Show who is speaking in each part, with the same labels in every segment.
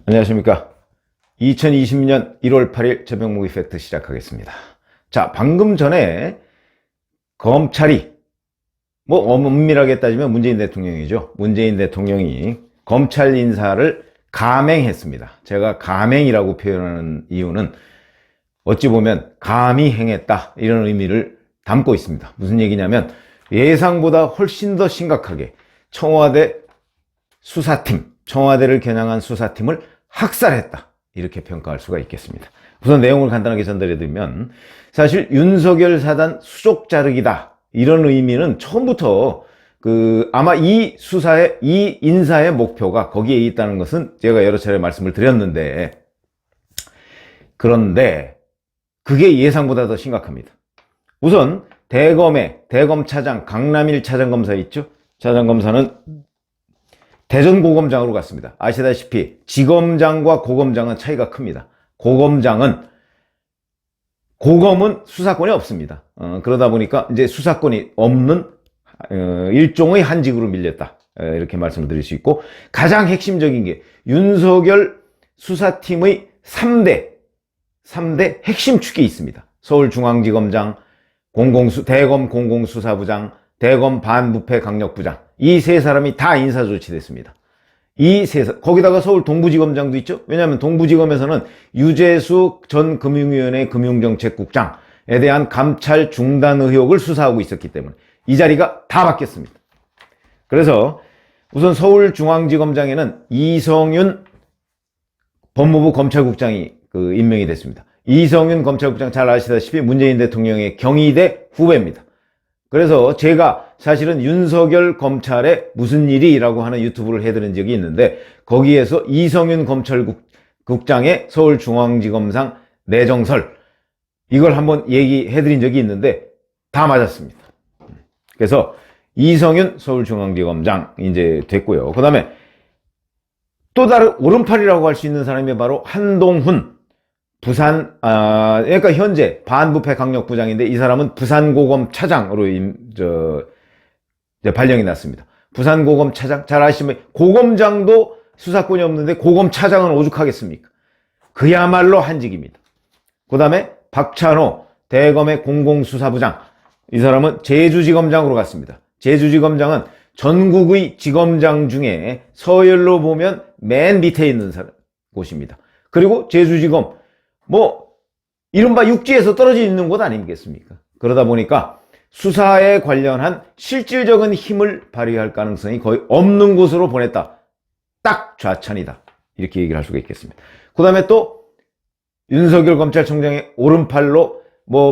Speaker 1: 안녕하십니까. 2020년 1월 8일 저병무기 팩트 시작하겠습니다. 자, 방금 전에 검찰이 엄밀하게 따지면 문재인 대통령이죠. 문재인 대통령이 검찰 인사를 감행했습니다. 제가 감행이라고 표현하는 이유는 어찌 보면 감히 행했다 이런 의미를 담고 있습니다. 무슨 얘기냐면 예상보다 훨씬 더 심각하게 청와대 수사팀, 청와대를 겨냥한 수사팀을 학살했다 이렇게 평가할 수가 있겠습니다. 우선 내용을 간단하게 전달해드리면 사실 윤석열 사단 수족 자르기다 이런 의미는 처음부터 아마 이 수사의 이 인사의 목표가 거기에 있다는 것은 제가 여러 차례 말씀을 드렸는데, 그런데 그게 예상보다 더 심각합니다. 우선 대검 차장 강남일 차장검사 있죠? 차장검사는 대전고검장으로 갔습니다. 아시다시피 지검장과 고검장은 차이가 큽니다. 고검은 수사권이 없습니다. 그러다 보니까 이제 수사권이 없는 일종의 한직으로 밀렸다 이렇게 말씀을 드릴 수 있고, 가장 핵심적인 게 윤석열 수사팀의 3대 핵심 축이 있습니다. 서울중앙지검장, 대검 공공수사부장, 대검 반부패 강력부장, 이 세 사람이 다 인사 조치됐습니다. 거기다가 서울 동부지검장도 있죠. 왜냐하면 동부지검에서는 유재수 전 금융위원회 금융정책국장에 대한 감찰 중단 의혹을 수사하고 있었기 때문에 이 자리가 다 바뀌었습니다. 그래서 우선 서울중앙지검장에는 이성윤 법무부 검찰국장이 임명이 됐습니다. 이성윤 검찰국장 잘 아시다시피 문재인 대통령의 경희대 후배입니다. 그래서 제가 사실은 윤석열 검찰의 무슨 일이라고 하는 유튜브를 해드린 적이 있는데, 거기에서 이성윤 검찰국장의 서울중앙지검장 내정설 이걸 한번 얘기해드린 적이 있는데 다 맞았습니다. 그래서 이성윤 서울중앙지검장 이제 됐고요. 그 다음에 또 다른 오른팔이라고 할 수 있는 사람이 바로 한동훈 그러니까 현재 반부패 강력부장인데, 이 사람은 부산고검 차장으로 발령이 났습니다. 부산고검 차장, 잘 아시면 고검장도 수사권이 없는데 고검 차장은 오죽하겠습니까? 그야말로 한직입니다. 그 다음에 박찬호 대검의 공공수사부장, 이 사람은 제주지검장으로 갔습니다. 제주지검장은 전국의 지검장 중에 서열로 보면 맨 밑에 있는 곳입니다. 그리고 제주지검 이른바 육지에서 떨어져 있는 곳 아니겠습니까? 그러다 보니까 수사에 관련한 실질적인 힘을 발휘할 가능성이 거의 없는 곳으로 보냈다. 딱 좌천이다. 이렇게 얘기를 할 수가 있겠습니다. 그 다음에 또 윤석열 검찰총장의 오른팔로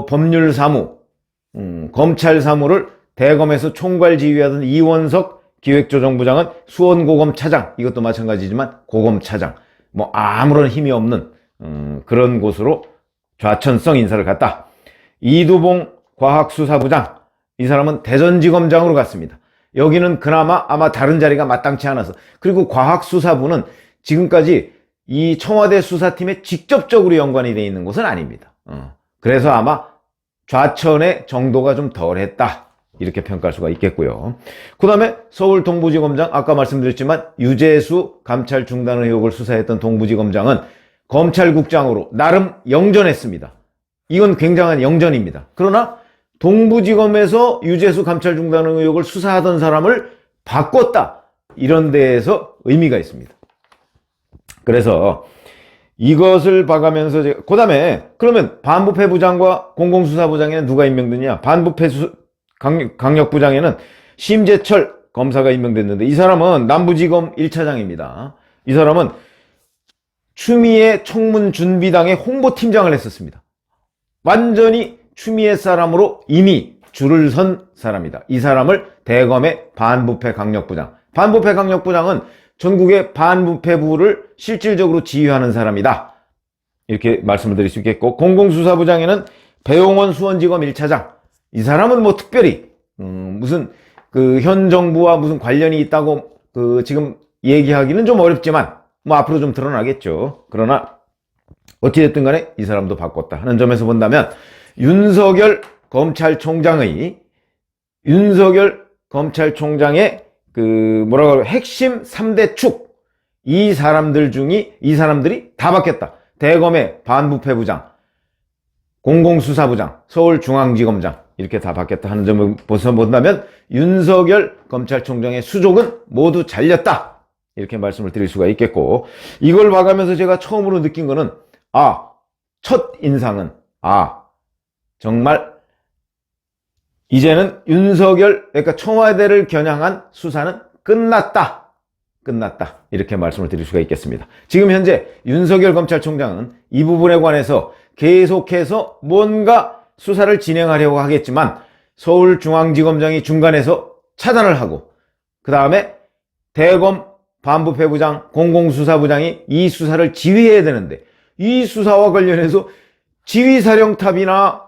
Speaker 1: 법률사무, 검찰사무를 대검에서 총괄 지휘하던 이원석 기획조정부장은 수원고검 차장, 이것도 마찬가지지만 고검 차장, 아무런 힘이 없는 그런 곳으로 좌천성 인사를 갔다. 이두봉 과학수사부장, 이 사람은 대전지검장으로 갔습니다. 여기는 그나마 아마 다른 자리가 마땅치 않아서, 그리고 과학수사부는 지금까지 이 청와대 수사팀에 직접적으로 연관이 되어 있는 곳은 아닙니다. 그래서 아마 좌천의 정도가 좀 덜했다 이렇게 평가할 수가 있겠고요. 그 다음에 서울 동부지검장, 아까 말씀드렸지만 유재수 감찰 중단 의혹을 수사했던 동부지검장은 검찰국장으로 나름 영전했습니다. 이건 굉장한 영전입니다. 그러나 동부지검에서 유재수 감찰 중단 의혹을 수사하던 사람을 바꿨다, 이런 데에서 의미가 있습니다. 그래서 이것을 봐가면서 그 다음에 그러면 반부패 부장과 공공수사부장에는 누가 임명됐냐? 반부패 강력부장에는 심재철 검사가 임명됐는데, 이 사람은 남부지검 1차장입니다. 이 사람은 추미애 청문준비당의 홍보팀장을 했었습니다. 완전히 추미애 사람으로 이미 줄을 선 사람이다. 이 사람을 대검의 반부패 강력부장, 반부패 강력부장은 전국의 반부패부를 실질적으로 지휘하는 사람이다, 이렇게 말씀을 드릴 수 있겠고, 공공수사부장에는 배용원 수원지검 1차장, 이 사람은 특별히 무슨 현 정부와 무슨 관련이 있다고 지금 얘기하기는 좀 어렵지만 앞으로 좀 드러나겠죠. 그러나 어찌됐든 간에 이 사람도 바꿨다 하는 점에서 본다면 윤석열 검찰총장의 핵심 3대 축, 이 사람들이 다 바뀌었다. 대검의 반부패부장, 공공수사부장, 서울중앙지검장 이렇게 다 바뀌었다 하는 점을 본다면 윤석열 검찰총장의 수족은 모두 잘렸다. 이렇게 말씀을 드릴 수가 있겠고, 이걸 봐가면서 제가 처음으로 느낀 거는 첫 인상은 정말 이제는 윤석열, 그러니까 청와대를 겨냥한 수사는 끝났다. 이렇게 말씀을 드릴 수가 있겠습니다. 지금 현재 윤석열 검찰총장은 이 부분에 관해서 계속해서 뭔가 수사를 진행하려고 하겠지만 서울중앙지검장이 중간에서 차단을 하고, 그 다음에 대검 반부패부장, 공공수사부장이 이 수사를 지휘해야 되는데, 이 수사와 관련해서 지휘사령탑이나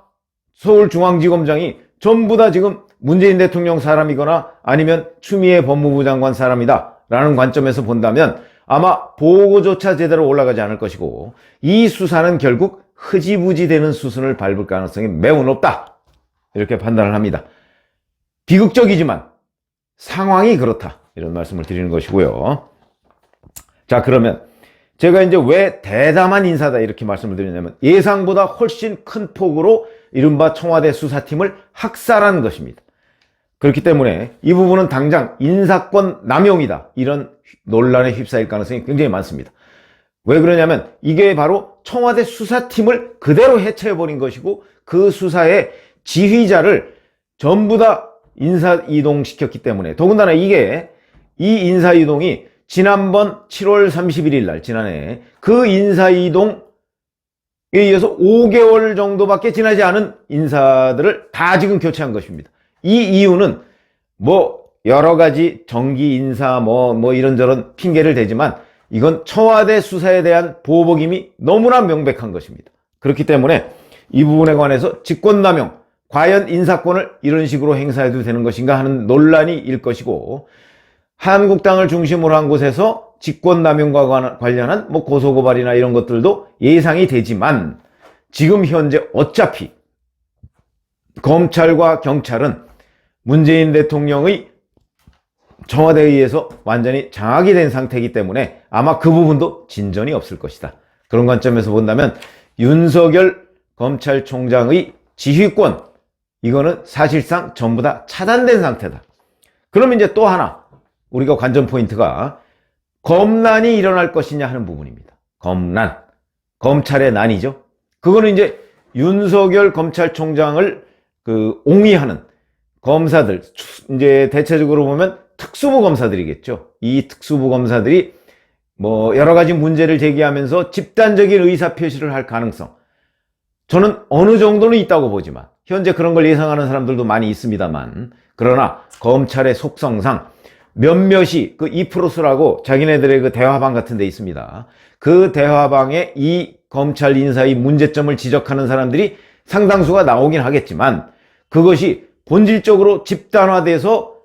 Speaker 1: 서울중앙지검장이 전부 다 지금 문재인 대통령 사람이거나 아니면 추미애 법무부 장관 사람이다 라는 관점에서 본다면 아마 보고조차 제대로 올라가지 않을 것이고, 이 수사는 결국 흐지부지 되는 수순을 밟을 가능성이 매우 높다, 이렇게 판단을 합니다. 비극적이지만 상황이 그렇다, 이런 말씀을 드리는 것이고요. 자, 그러면 제가 이제 왜 대담한 인사다 이렇게 말씀을 드리냐면, 예상보다 훨씬 큰 폭으로 이른바 청와대 수사팀을 학살한 것입니다. 그렇기 때문에 이 부분은 당장 인사권 남용이다, 이런 논란에 휩싸일 가능성이 굉장히 많습니다. 왜 그러냐면 이게 바로 청와대 수사팀을 그대로 해체해버린 것이고, 그 수사의 지휘자를 전부 다 인사이동시켰기 때문에, 더군다나 이 인사이동이 지난번 7월 31일 날, 지난해 그 인사이동에 의해서 5개월 정도밖에 지나지 않은 인사들을 다 지금 교체한 것입니다. 이 이유는 여러 가지 정기 인사 이런저런 핑계를 대지만 이건 청와대 수사에 대한 보복임이 너무나 명백한 것입니다. 그렇기 때문에 이 부분에 관해서 직권남용, 과연 인사권을 이런 식으로 행사해도 되는 것인가 하는 논란이 일 것이고, 한국당을 중심으로 한 곳에서 직권남용과 관련한 고소고발이나 이런 것들도 예상이 되지만, 지금 현재 어차피 검찰과 경찰은 문재인 대통령의 청와대에 의해서 완전히 장악이 된 상태이기 때문에 아마 그 부분도 진전이 없을 것이다. 그런 관점에서 본다면 윤석열 검찰총장의 지휘권, 이거는 사실상 전부 다 차단된 상태다. 그러면 이제 또 하나 우리가 관전 포인트가 검난이 일어날 것이냐 하는 부분입니다. 검찰의 난이죠. 그거는 이제 윤석열 검찰총장을 옹위하는 검사들, 이제 대체적으로 보면 특수부 검사들이겠죠. 이 특수부 검사들이 여러 가지 문제를 제기하면서 집단적인 의사표시를 할 가능성, 저는 어느 정도는 있다고 보지만, 현재 그런 걸 예상하는 사람들도 많이 있습니다만, 그러나 검찰의 속성상 몇몇이 2프로스라고 자기네들의 대화방 같은 데 있습니다. 그 대화방에 이 검찰 인사의 문제점을 지적하는 사람들이 상당수가 나오긴 하겠지만, 그것이 본질적으로 집단화돼서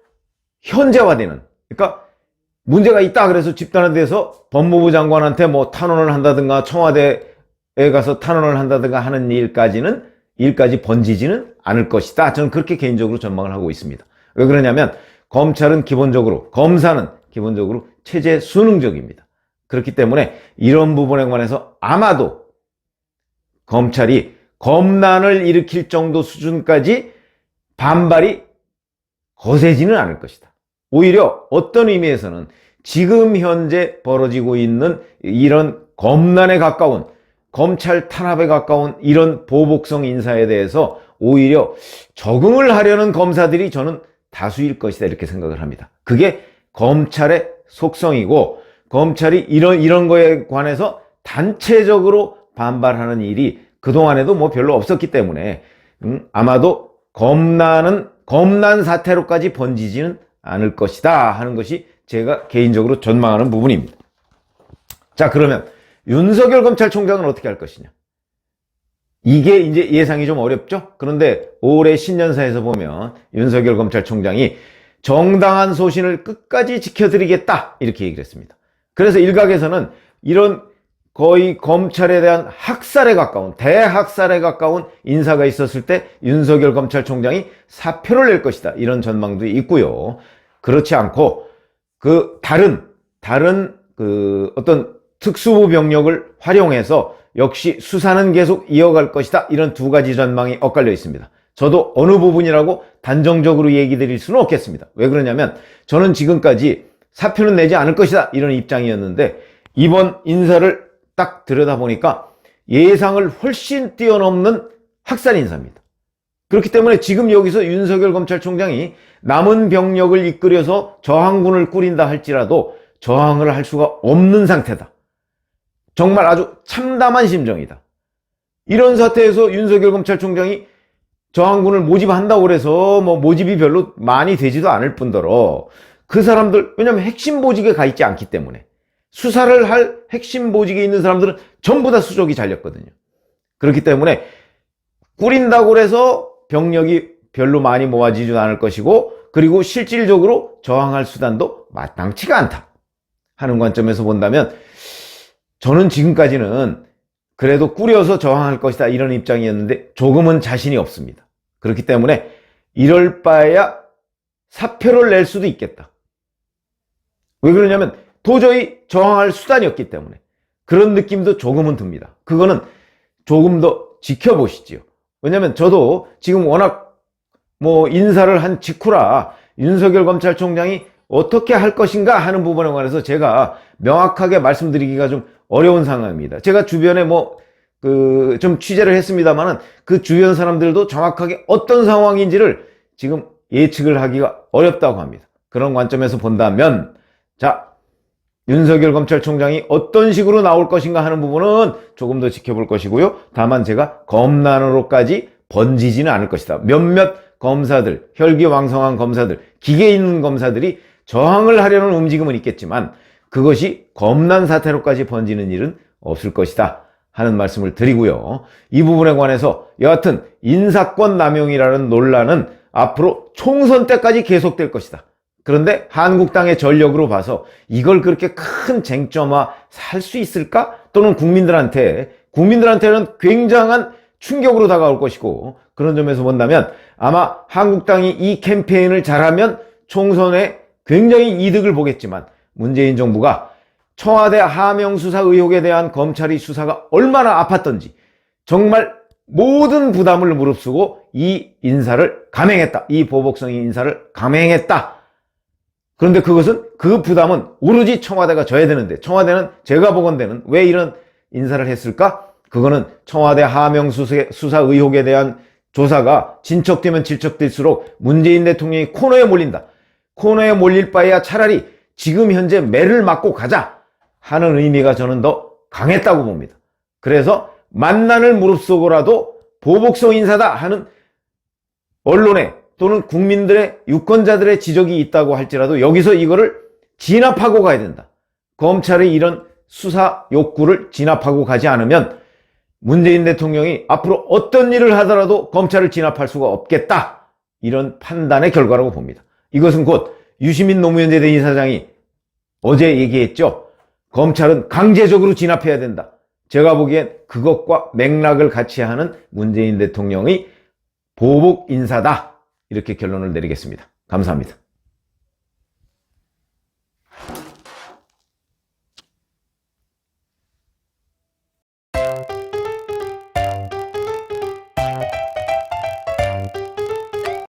Speaker 1: 현재화되는, 그러니까 문제가 있다 그래서 집단화돼서 법무부 장관한테 탄원을 한다든가 청와대에 가서 탄원을 한다든가 하는 일까지 번지지는 않을 것이다. 저는 그렇게 개인적으로 전망을 하고 있습니다. 왜 그러냐면 검사는 기본적으로 체제 수능적입니다. 그렇기 때문에 이런 부분에 관해서 아마도 검찰이 검난을 일으킬 정도 수준까지 반발이 거세지는 않을 것이다. 오히려 어떤 의미에서는 지금 현재 벌어지고 있는 이런 검난에 가까운, 검찰 탄압에 가까운 이런 보복성 인사에 대해서 오히려 적응을 하려는 검사들이 저는 다수일 것이다, 이렇게 생각을 합니다. 그게 검찰의 속성이고, 검찰이 이런 거에 관해서 단체적으로 반발하는 일이 그동안에도 별로 없었기 때문에 아마도 검난 사태로까지 번지지는 않을 것이다 하는 것이 제가 개인적으로 전망하는 부분입니다. 자, 그러면 윤석열 검찰총장은 어떻게 할 것이냐? 이게 이제 예상이 좀 어렵죠? 그런데 올해 신년사에서 보면 윤석열 검찰총장이 정당한 소신을 끝까지 지켜드리겠다, 이렇게 얘기를 했습니다. 그래서 일각에서는 이런 거의 검찰에 대한 학살에 가까운, 대학살에 가까운 인사가 있었을 때 윤석열 검찰총장이 사표를 낼 것이다, 이런 전망도 있고요. 그렇지 않고 다른 어떤 특수부 병력을 활용해서 역시 수사는 계속 이어갈 것이다. 이런 두 가지 전망이 엇갈려 있습니다. 저도 어느 부분이라고 단정적으로 얘기 드릴 수는 없겠습니다. 왜 그러냐면 저는 지금까지 사표는 내지 않을 것이다. 이런 입장이었는데 이번 인사를 딱 들여다보니까 예상을 훨씬 뛰어넘는 학살 인사입니다. 그렇기 때문에 지금 여기서 윤석열 검찰총장이 남은 병력을 이끌어서 저항군을 꾸린다 할지라도 저항을 할 수가 없는 상태다. 정말 아주 참담한 심정이다. 이런 사태에서 윤석열 검찰총장이 저항군을 모집한다고 해서 뭐 모집이 별로 많이 되지도 않을 뿐더러 그 사람들, 왜냐면 핵심 보직에 가 있지 않기 때문에 수사를 할 핵심 보직에 있는 사람들은 전부 다 수족이 잘렸거든요. 그렇기 때문에 꾸린다고 해서 병력이 별로 많이 모아지지도 않을 것이고, 그리고 실질적으로 저항할 수단도 마땅치가 않다 하는 관점에서 본다면 저는 지금까지는 그래도 꾸려서 저항할 것이다 이런 입장이었는데 조금은 자신이 없습니다. 그렇기 때문에 이럴 바에야 사표를 낼 수도 있겠다. 왜 그러냐면 도저히 저항할 수단이 없기 때문에 그런 느낌도 조금은 듭니다. 그거는 조금 더 지켜보시지요. 왜냐면 저도 지금 워낙 인사를 한 직후라 윤석열 검찰총장이 어떻게 할 것인가 하는 부분에 관해서 제가 명확하게 말씀드리기가 좀 어려운 상황입니다. 제가 주변에 좀 취재를 했습니다만은 그 주변 사람들도 정확하게 어떤 상황인지를 지금 예측을 하기가 어렵다고 합니다. 그런 관점에서 본다면, 자, 윤석열 검찰총장이 어떤 식으로 나올 것인가 하는 부분은 조금 더 지켜볼 것이고요. 다만 제가 검난으로까지 번지지는 않을 것이다. 몇몇 검사들, 혈기왕성한 검사들, 기계 있는 검사들이 저항을 하려는 움직임은 있겠지만 그것이 검난 사태로까지 번지는 일은 없을 것이다 하는 말씀을 드리고요. 이 부분에 관해서 여하튼 인사권 남용이라는 논란은 앞으로 총선 때까지 계속될 것이다. 그런데 한국당의 전력으로 봐서 이걸 그렇게 큰 쟁점화 살 수 있을까? 또는 국민들한테는 굉장한 충격으로 다가올 것이고, 그런 점에서 본다면 아마 한국당이 이 캠페인을 잘하면 총선에 굉장히 이득을 보겠지만 문재인 정부가 청와대 하명 수사 의혹에 대한 검찰의 수사가 얼마나 아팠던지 정말 모든 부담을 무릅쓰고 이 인사를 감행했다. 이 보복성의 인사를 감행했다. 그런데 그 부담은 오로지 청와대가 져야 되는데, 청와대는 제가 보건대는 왜 이런 인사를 했을까? 그거는 청와대 하명 수사 의혹에 대한 조사가 진척되면 질척될수록 문재인 대통령이 코너에 몰린다. 코너에 몰릴 바에야 차라리 지금 현재 매를 맞고 가자 하는 의미가 저는 더 강했다고 봅니다. 그래서 만난을 무릅쓰고라도 보복성 인사다 하는 언론의 또는 국민들의 유권자들의 지적이 있다고 할지라도 여기서 이거를 진압하고 가야 된다. 검찰의 이런 수사 욕구를 진압하고 가지 않으면 문재인 대통령이 앞으로 어떤 일을 하더라도 검찰을 진압할 수가 없겠다. 이런 판단의 결과라고 봅니다. 이것은 곧 유시민 노무현 재단 이사장이 어제 얘기했죠. 검찰은 강제적으로 진압해야 된다. 제가 보기엔 그것과 맥락을 같이 하는 문재인 대통령의 보복 인사다. 이렇게 결론을 내리겠습니다. 감사합니다.